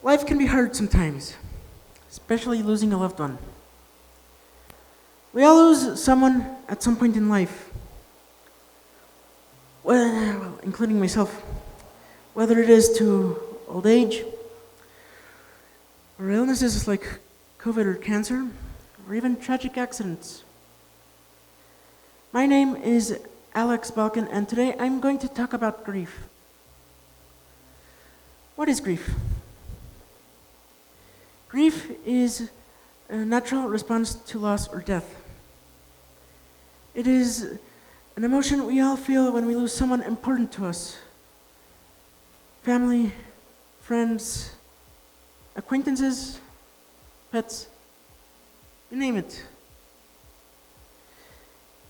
Life can be hard sometimes, especially losing a loved one. We all lose someone at some point in life, well, including myself, whether it is to old age, or illnesses like COVID or cancer, or even tragic accidents. My name is Balkin, and today I'm going to talk about grief. What is grief? Grief is a natural response to loss or death. It is an emotion we all feel when we lose someone important to us. Family, friends, acquaintances, pets, you name it.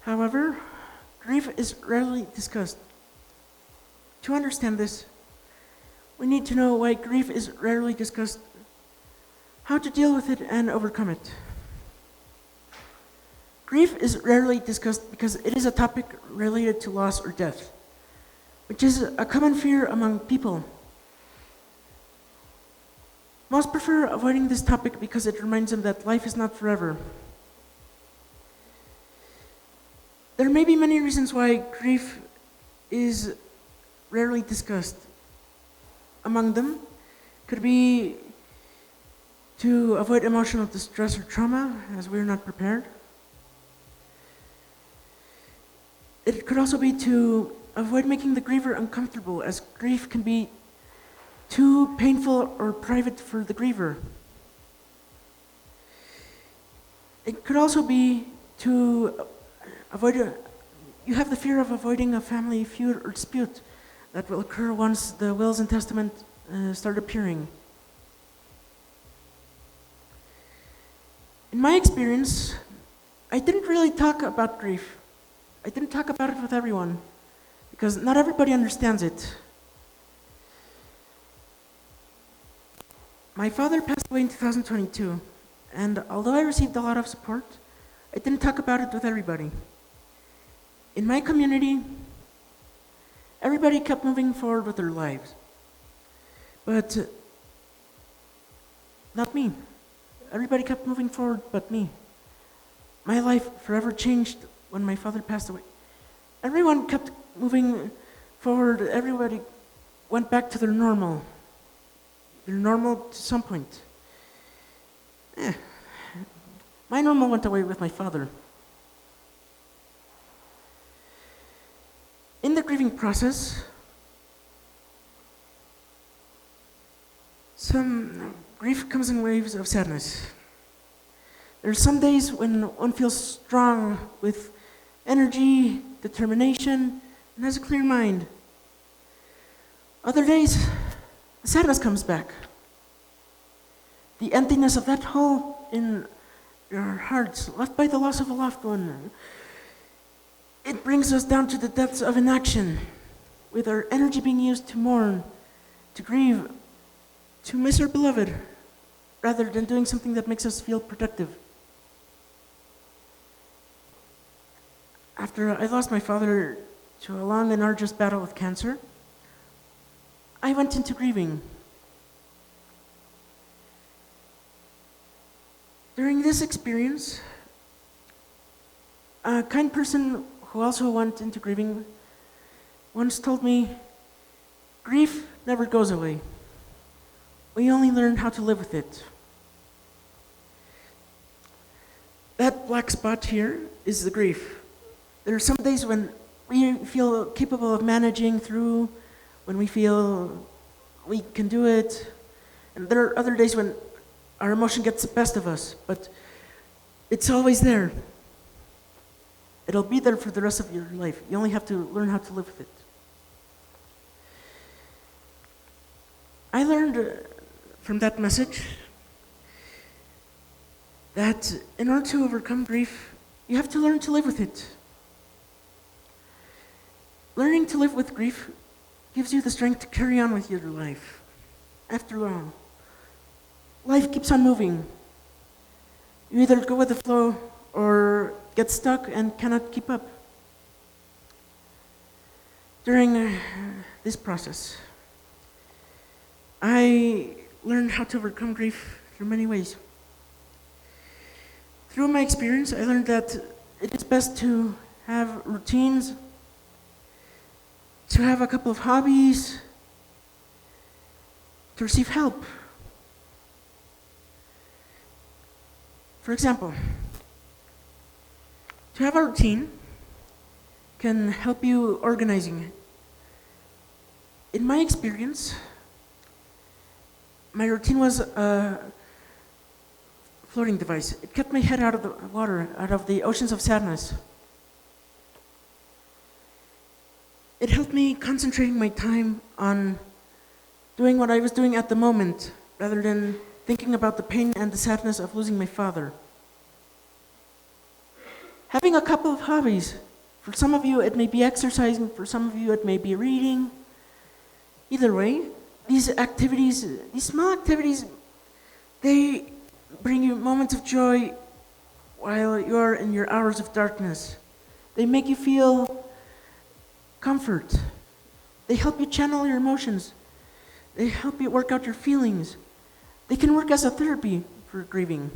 However, grief is rarely discussed. To understand this, we need to know why grief is rarely discussed, how to deal with it and overcome it. Grief is rarely discussed because it is a topic related to loss or death, which is a common fear among people. Most prefer avoiding this topic because it reminds them that life is not forever. There may be many reasons why grief is rarely discussed. Among them could be to avoid emotional distress or trauma, as we're not prepared. It could also be to avoid making the griever uncomfortable, as grief can be too painful or private for the griever. It could also be to you have the fear of avoiding a family feud or dispute that will occur once the wills and testament start appearing. In my experience, I didn't really talk about grief. I didn't talk about it with everyone because not everybody understands it. My father passed away in 2022, and although I received a lot of support, I didn't talk about it with everybody. In my community, everybody kept moving forward with their lives, but not me. Everybody kept moving forward but me. My life forever changed when my father passed away. Everyone kept moving forward. Everybody went back to their normal. Their normal to some point. My normal went away with my father. In the grieving process, some grief comes in waves of sadness. There are some days when one feels strong with energy, determination, and has a clear mind. Other days, the sadness comes back. The emptiness of that hole in our hearts, left by the loss of a loved one. It brings us down to the depths of inaction, with our energy being used to mourn, to grieve, to miss our beloved, rather than doing something that makes us feel productive. After I lost my father to a long and arduous battle with cancer, I went into grieving. During this experience, a kind person who also went into grieving once told me, grief never goes away. We only learn how to live with it. That black spot here is the grief. There are some days when we feel capable of managing through, when we feel we can do it, and there are other days when our emotion gets the best of us, but it's always there. It'll be there for the rest of your life. You only have to learn how to live with it. I learned from that message that in order to overcome grief, you have to learn to live with it. Learning to live with grief gives you the strength to carry on with your life. After all, life keeps on moving. You either go with the flow or get stuck and cannot keep up. During this process, I learned how to overcome grief through many ways. Through my experience, I learned that it is best to have routines, to have a couple of hobbies, to receive help. For example, to have a routine can help you organizing. In my experience, my routine was a floating device. It kept my head out of the water, out of the oceans of sadness. It helped me concentrating my time on doing what I was doing at the moment, rather than thinking about the pain and the sadness of losing my father. Having a couple of hobbies. For some of you, it may be exercising. For some of you, it may be reading. Either way, these activities, these small activities, they bring you moments of joy while you're in your hours of darkness. They make you feel comfort. They help you channel your emotions. They help you work out your feelings. They can work as a therapy for grieving.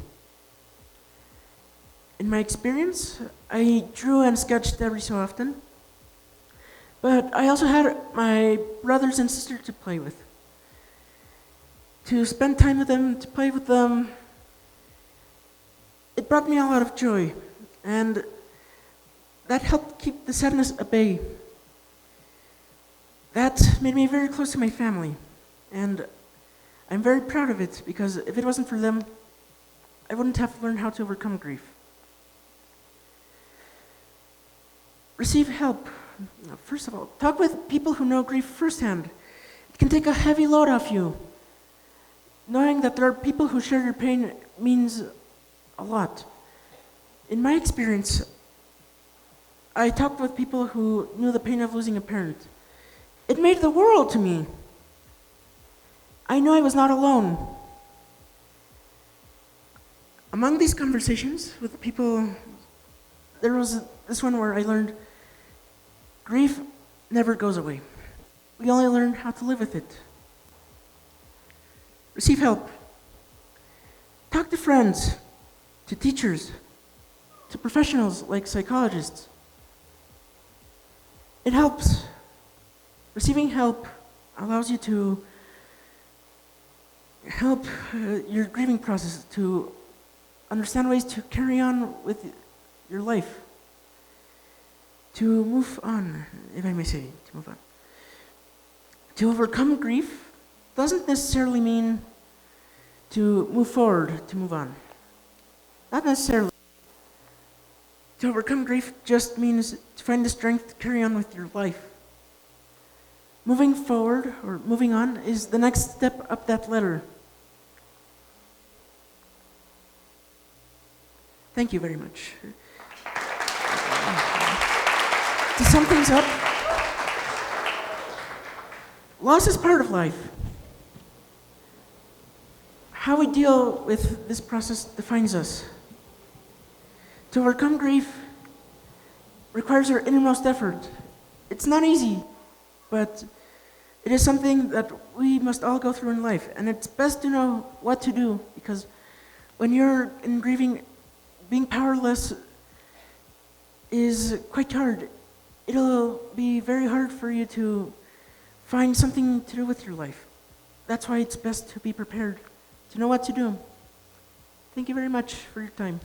In my experience, I drew and sketched every so often, but I also had my brothers and sisters to play with, to spend time with them, to play with them. It brought me a lot of joy, and that helped keep the sadness at bay. That made me very close to my family, and I'm very proud of it, because if it wasn't for them, I wouldn't have learned how to overcome grief. Receive help. First of all, talk with people who know grief firsthand. It can take a heavy load off you. Knowing that there are people who share your pain means a lot. In my experience, I talked with people who knew the pain of losing a parent. It made the world to me. I knew I was not alone. Among these conversations with people, there was this one where I learned grief never goes away. We only learn how to live with it. Receive help. Talk to friends, to teachers, to professionals like psychologists. It helps. Receiving help allows you to help your grieving process, to understand ways to carry on with your life, to move on, if I may say, to move on. To overcome grief doesn't necessarily mean to move forward, to move on. Not necessarily. To overcome grief just means to find the strength to carry on with your life. Moving forward, or moving on, is the next step up that ladder. Thank you very much. To sum things up, loss is part of life. How we deal with this process defines us. To overcome grief requires our innermost effort. It's not easy, but it is something that we must all go through in life. And it's best to know what to do, because when you're in grieving, being powerless is quite hard. It'll be very hard for you to find something to do with your life. That's why it's best to be prepared, to know what to do. Thank you very much for your time.